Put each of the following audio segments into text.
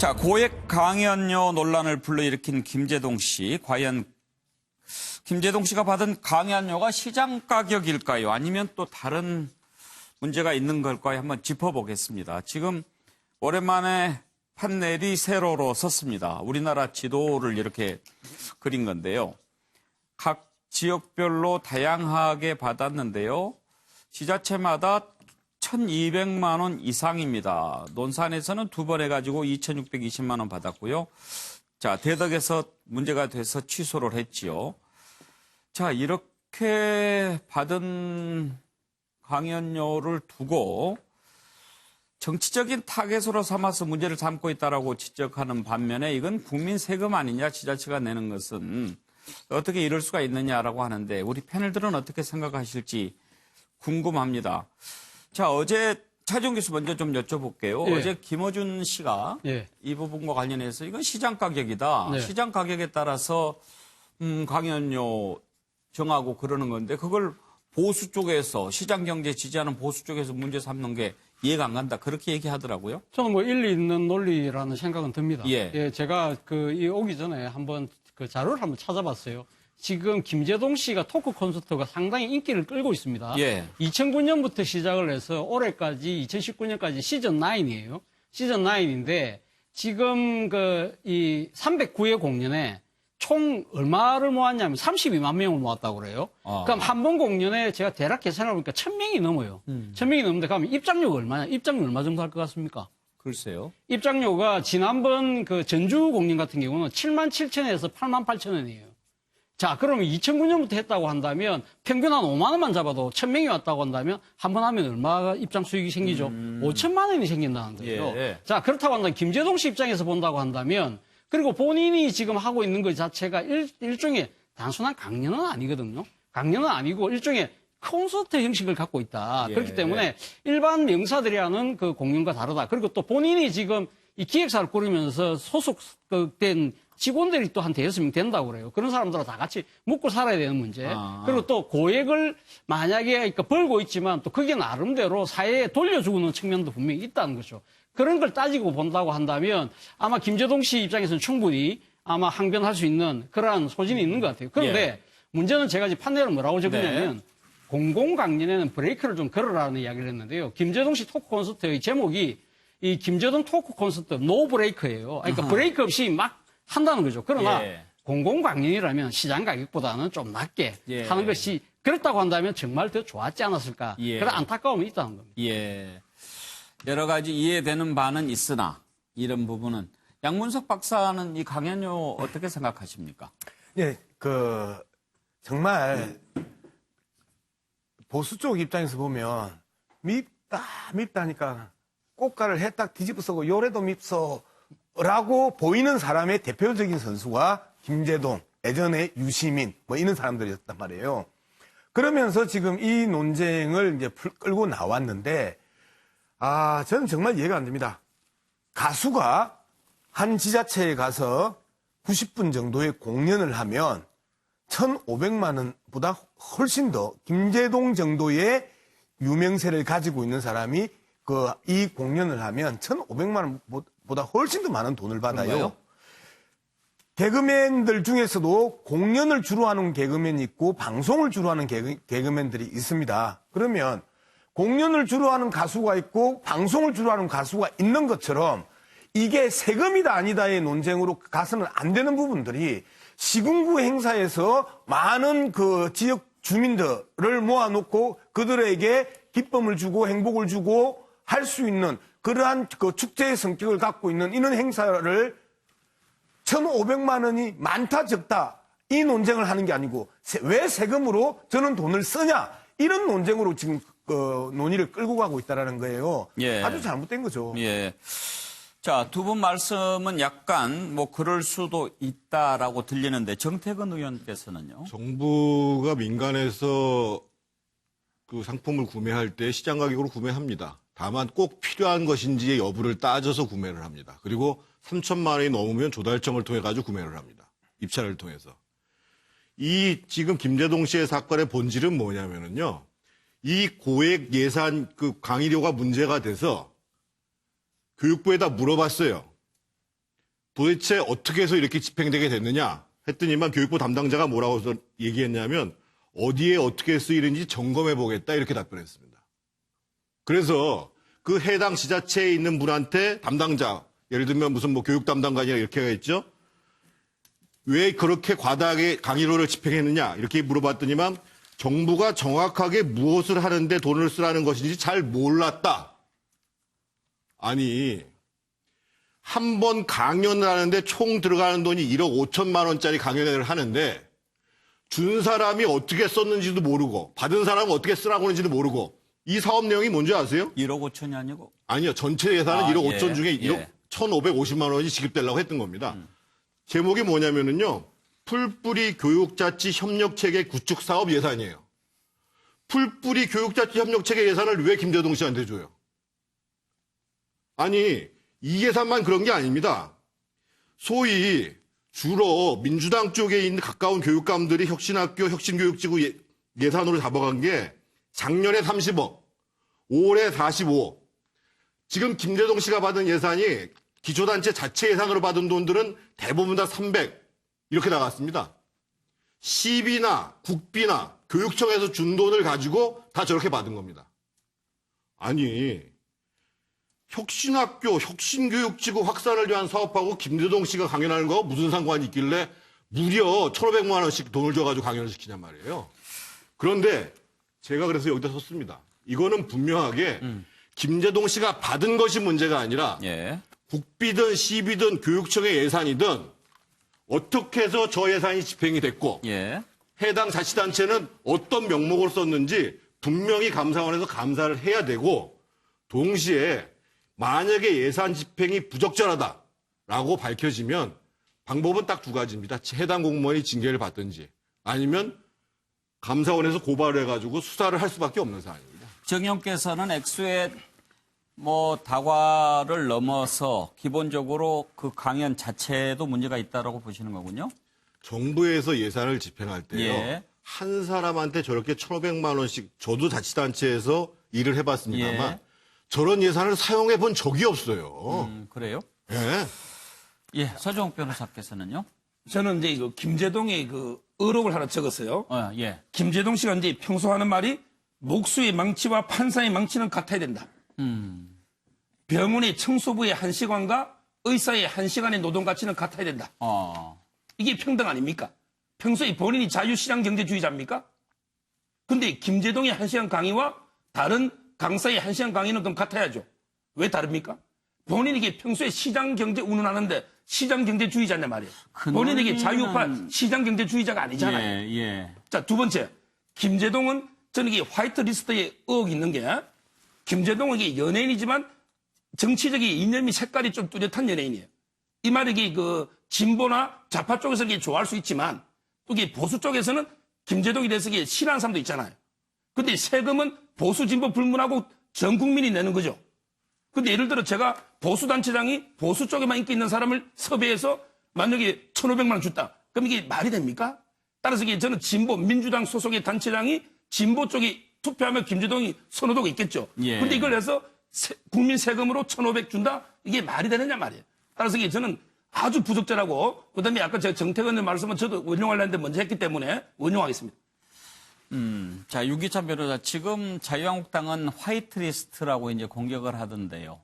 자, 고액 강연료 논란을 불러일으킨 김제동 씨. 과연 김제동 씨가 받은 강연료가 시장 가격일까요? 아니면 또 다른 문제가 있는 걸까요? 한번 짚어보겠습니다. 지금 오랜만에 판넬이 세로로 섰습니다. 우리나라 지도를 이렇게 그린 건데요. 각 지역별로 다양하게 받았는데요. 지자체마다 1,200만 원 이상입니다. 논산에서는 두 번 해가지고 2,620만 원 받았고요. 자, 대덕에서 문제가 돼서 취소를 했지요. 자, 이렇게 받은 강연료를 두고 정치적인 타겟으로 삼아서 문제를 삼고 있다라고 지적하는 반면에 이건 국민 세금 아니냐, 지자체가 내는 것은 어떻게 이럴 수가 있느냐라고 하는데 우리 패널들은 어떻게 생각하실지 궁금합니다. 자, 어제 차지용 교수 먼저 좀 여쭤볼게요. 예. 어제 김어준 씨가 예. 이 부분과 관련해서 이건 시장 가격이다. 네. 시장 가격에 따라서 강연료 정하고 그러는 건데 그걸 보수 쪽에서 시장 경제 지지하는 보수 쪽에서 문제 삼는 게 이해가 안 간다. 그렇게 얘기하더라고요. 저는 뭐 일리 있는 논리라는 생각은 듭니다. 예. 제가 이 오기 전에 한번 그 자료를 한번 찾아봤어요. 지금 김제동 씨가 토크 콘서트가 상당히 인기를 끌고 있습니다. 예. 2009년부터 시작을 해서 올해까지 2019년까지 시즌 9이에요. 시즌 9인데 지금 이 309회 공연에 총 얼마를 모았냐면 32만 명을 모았다고 그래요. 그럼 한 번 공연에 제가 대략 계산해 보니까 1,000명이 넘어요. 1,000명이 넘는데 그러면 입장료가 얼마냐? 입장료 얼마 정도 할 것 같습니까? 글쎄요. 입장료가 지난번 그 전주 공연 같은 경우는 77,000원에서 88,000원이에요. 자, 그러면 2009년부터 했다고 한다면 평균 한 5만 원만 잡아도 1,000명이 왔다고 한다면 한 번 하면 얼마가 입장 수익이 생기죠? 5천만 원이 생긴다는 거예요. 예. 자, 그렇다고 한다면 김제동 씨 입장에서 본다고 한다면 그리고 본인이 지금 하고 있는 것 자체가 일종의 단순한 강연은 아니거든요. 강연은 아니고 일종의 콘서트 형식을 갖고 있다. 예. 그렇기 때문에 일반 명사들이 하는 그 공연과 다르다. 그리고 또 본인이 지금 이 기획사를 꾸리면서 소속된 직원들이 또 한 대여섯 명 된다고 그래요. 그런 사람들하고 다 같이 먹고 살아야 되는 문제. 그리고 또 고액을 만약에 그러니까 벌고 있지만 또 그게 나름대로 사회에 돌려주는 측면도 분명히 있다는 거죠. 그런 걸 따지고 본다고 한다면 아마 김제동 씨 입장에서는 충분히 아마 항변할 수 있는 그러한 소진이 있는 것 같아요. 그런데 문제는 제가 이제 판넬을 뭐라고 적었냐면 공공강연에는 브레이크를 좀 걸으라는 이야기를 했는데요. 김제동 씨 토크 콘서트의 제목이 이 김제동 토크 콘서트 노 브레이크예요. 그러니까 브레이크 없이 막 한다는 거죠. 그러나 공공강연이라면 시장 가격보다는 좀 낮게 하는 것이 그렇다고 한다면 정말 더 좋았지 않았을까. 그런 안타까움이 있다는 겁니다. 예. 여러 가지 이해되는 바는 있으나 이런 부분은 양문석 박사는 이 강연료 어떻게 생각하십니까? 예, 정말 보수 쪽 입장에서 보면 밉다니까 꽃가를 해 딱 뒤집어 쓰고 요래도 밉소라고 보이는 사람의 대표적인 선수가 김제동, 예전에 유시민 뭐 이런 사람들이었단 말이에요. 그러면서 지금 이 논쟁을 이제 끌고 나왔는데 저는 정말 이해가 안 됩니다. 가수가 한 지자체에 가서 90분 정도의 공연을 하면 1,500만 원보다 훨씬 더 김제동 정도의 유명세를 가지고 있는 사람이 이 공연을 하면 1,500만 원보다 훨씬 더 많은 돈을 받아요. 그런가요? 개그맨들 중에서도 공연을 주로 하는 개그맨이 있고 방송을 주로 하는 개그맨들이 있습니다. 그러면 공연을 주로 하는 가수가 있고 방송을 주로 하는 가수가 있는 것처럼 이게 세금이다 아니다의 논쟁으로 가서는 안 되는 부분들이 시군구 행사에서 많은 그 지역 주민들을 모아놓고 그들에게 기쁨을 주고 행복을 주고 할 수 있는 그러한 그 축제의 성격을 갖고 있는 이런 행사를 1,500만 원이 많다 적다 이 논쟁을 하는 게 아니고 왜 세금으로 저는 돈을 쓰냐 이런 논쟁으로 지금 논의를 끌고 가고 있다는 거예요. 예. 아주 잘못된 거죠. 예. 자, 두 분 말씀은 약간 뭐 그럴 수도 있다라고 들리는데 정태근 의원께서는요. 정부가 민간에서 그 상품을 구매할 때 시장 가격으로 구매합니다. 다만 꼭 필요한 것인지의 여부를 따져서 구매를 합니다. 그리고 3천만 원이 넘으면 조달청을 통해 가지고 구매를 합니다. 입찰을 통해서. 이 지금 김제동 씨의 사건의 본질은 뭐냐면은요. 이 고액 예산 그 강의료가 문제가 돼서 교육부에다 물어봤어요. 도대체 어떻게 해서 이렇게 집행되게 됐느냐 했더니만 교육부 담당자가 뭐라고 얘기했냐면 어디에 어떻게 쓰이는지 점검해 보겠다 이렇게 답변했습니다. 그래서 그 해당 지자체에 있는 분한테 담당자, 예를 들면 무슨 뭐 교육 담당관이라 이렇게 했죠. 왜 그렇게 과다하게 강의료를 집행했느냐 이렇게 물어봤더니만 정부가 정확하게 무엇을 하는데 돈을 쓰라는 것인지 잘 몰랐다. 아니 한 번 강연을 하는데 총 들어가는 돈이 1억 5천만 원짜리 강연을 하는데 준 사람이 어떻게 썼는지도 모르고 받은 사람은 어떻게 쓰라고 하는지도 모르고 이 사업 내용이 뭔지 아세요? 1억 5천이 아니고? 아니요. 전체 예산은 1억 예, 5천 중에 1억 예. 1,550만 원이 지급되려고 했던 겁니다. 제목이 뭐냐면은요. 풀뿌리 교육자치 협력체계 구축 사업 예산이에요. 풀뿌리 교육자치 협력체계 예산을 왜 김재동 씨한테 줘요? 아니 이 예산만 그런 게 아닙니다. 소위 주로 민주당 쪽에 있는 가까운 교육감들이 혁신학교, 혁신교육지구 예산으로 잡아간 게 작년에 30억, 올해 45억. 지금 김재동 씨가 받은 예산이 기초단체 자체 예산으로 받은 돈들은 대부분 다 300 이렇게 나갔습니다. 시비나 국비나 교육청에서 준 돈을 가지고 다 저렇게 받은 겁니다. 아니 혁신학교, 혁신교육지구 확산을 위한 사업하고 김재동 씨가 강연하는 거 무슨 상관이 있길래 무려 1,500만 원씩 돈을 줘가지고 강연을 시키냔 말이에요. 그런데 제가 그래서 여기다 썼습니다. 이거는 분명하게 김재동 씨가 받은 것이 문제가 아니라 예. 국비든 시비든 교육청의 예산이든 어떻게 해서 저 예산이 집행이 됐고 예. 해당 자치단체는 어떤 명목으로 썼는지 분명히 감사원에서 감사를 해야 되고 동시에 만약에 예산 집행이 부적절하다라고 밝혀지면 방법은 딱 두 가지입니다. 해당 공무원이 징계를 받든지 아니면 감사원에서 고발을 해가지고 수사를 할 수밖에 없는 사안입니다. 정의원께서는 액수의 뭐 다과를 넘어서 기본적으로 그 강연 자체에도 문제가 있다라고 보시는 거군요. 정부에서 예산을 집행할 때요. 예. 한 사람한테 저렇게 1,500만 원씩 저도 자치단체에서 일을 해봤습니다만 예. 저런 예산을 사용해 본 적이 없어요. 그래요? 예. 예. 서정욱 변호사께서는요? 저는 이제 그 김재동의 그 의혹을 하나 적었어요. 예. 김재동 씨가 이제 평소 하는 말이 목수의 망치와 판사의 망치는 같아야 된다. 병원의 청소부의 1시간과 의사의 1시간의 노동 가치는 같아야 된다. 이게 평등 아닙니까? 평소에 본인이 자유시장 경제주의자입니까? 근데 김재동의 1시간 강의와 다른 강사의 1시간 강의는 그럼 같아야죠. 왜 다릅니까? 본인에게 평소에 시장 경제 운운하는데 시장 경제주의자냐 말이에요. 본인에게 자유파 시장 경제주의자가 아니잖아요. 예. 자, 두 번째. 김재동은 저는 이게 화이트 리스트에 의혹이 있는 게 김재동은 이게 연예인이지만 정치적인 이념이 색깔이 좀 뚜렷한 연예인이에요. 이 말이 이게 그 진보나 좌파 쪽에서 이게 좋아할 수 있지만 또 이게 보수 쪽에서는 김재동에 대해서 이게 싫어하는 사람도 있잖아요. 근데 세금은 보수 진보 불문하고 전 국민이 내는 거죠. 근데 예를 들어 제가 보수단체장이 보수 쪽에만 인기 있는 사람을 섭외해서 만약에 1,500만 원 줬다. 그럼 이게 말이 됩니까? 따라서 이게 저는 진보 민주당 소속의 단체장이 진보 쪽에 투표하면 김재동이 선호도가 있겠죠. 예. 근데 이걸 해서 국민 세금으로 1,500 준다? 이게 말이 되느냐 말이에요. 따라서 이게 저는 아주 부적절하고 그다음에 아까 제가 정태근의 말씀은 저도 원용하려 했는데 먼저 했기 때문에 원용하겠습니다. 자, 유기찬 변호사, 지금 자유한국당은 화이트리스트라고 이제 공격을 하던데요.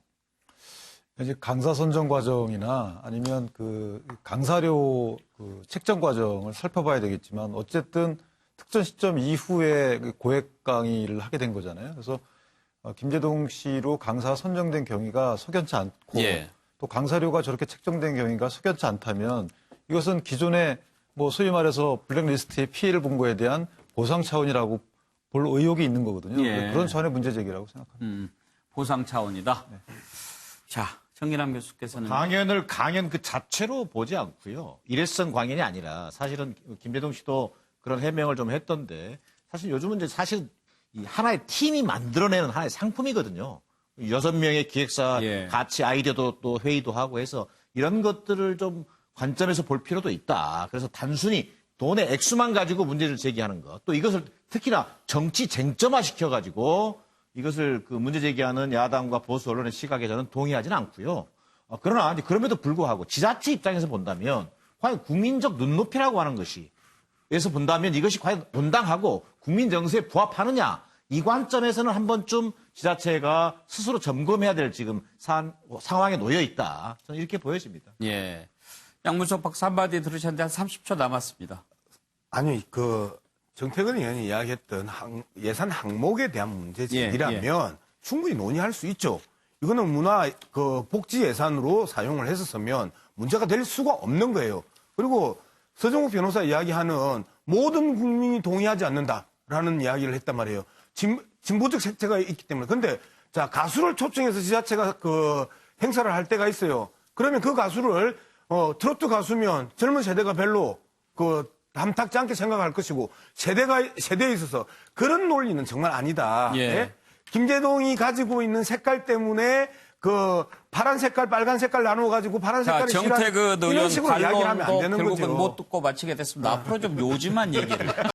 이제 강사 선정 과정이나 아니면 그 강사료 그 책정 과정을 살펴봐야 되겠지만 어쨌든 특정 시점 이후에 그 고액 강의를 하게 된 거잖아요. 그래서 김재동 씨로 강사 선정된 경위가 석연치 않고 예. 또 강사료가 저렇게 책정된 경위가 석연치 않다면 이것은 기존에 뭐 소위 말해서 블랙리스트의 피해를 본 거에 대한 보상 차원이라고 볼 의혹이 있는 거거든요. 예. 그런 차원의 문제 제기라고 생각합니다. 보상 차원이다. 자, 정일환 교수께서는 강연 그 자체로 보지 않고요. 일회성 강연이 아니라 사실은 김재동 씨도 그런 해명을 좀 했던데 사실 요즘은 이제 사실 이 하나의 팀이 만들어내는 하나의 상품이거든요. 6명의 기획사 예. 같이 아이디어도 또 회의도 하고 해서 이런 것들을 좀 관점에서 볼 필요도 있다. 그래서 단순히 돈의 액수만 가지고 문제를 제기하는 것. 또 이것을 특히나 정치 쟁점화 시켜가지고 이것을 그 문제 제기하는 야당과 보수 언론의 시각에 저는 동의하지는 않고요. 그러나 이제 그럼에도 불구하고 지자체 입장에서 본다면 과연 국민적 눈높이라고 하는 것이 에서 본다면 이것이 과연 온당하고 국민 정서에 부합하느냐 이 관점에서는 한 번쯤 지자체가 스스로 점검해야 될 지금 상황에 놓여 있다. 저는 이렇게 보여집니다. 예. 양문석 박사 한마디 들으셨는데 한 30초 남았습니다. 아니, 정태근 의원이 이야기했던 예산 항목에 대한 문제이라면 충분히 논의할 수 있죠. 이거는 복지 예산으로 사용을 했었으면 문제가 될 수가 없는 거예요. 그리고 서정욱 변호사 이야기하는 모든 국민이 동의하지 않는다라는 이야기를 했단 말이에요. 진보적 색채가 있기 때문에. 근데 자, 가수를 초청해서 지자체가 행사를 할 때가 있어요. 그러면 그 가수를 트로트 가수면 젊은 세대가 별로 담탁지 않게 생각할 것이고 세대에 있어서 그런 논리는 정말 아니다. 예. 예? 김재동이 가지고 있는 색깔 때문에 파란 색깔, 빨간 색깔 나누어 가지고 파란 자, 색깔이 정태근 이런 의원 식으로 이야기를 하면 안 반론도 되는 결국은 거죠. 못 듣고 마치게 됐습니다. 앞으로 좀 요즘한 얘기를.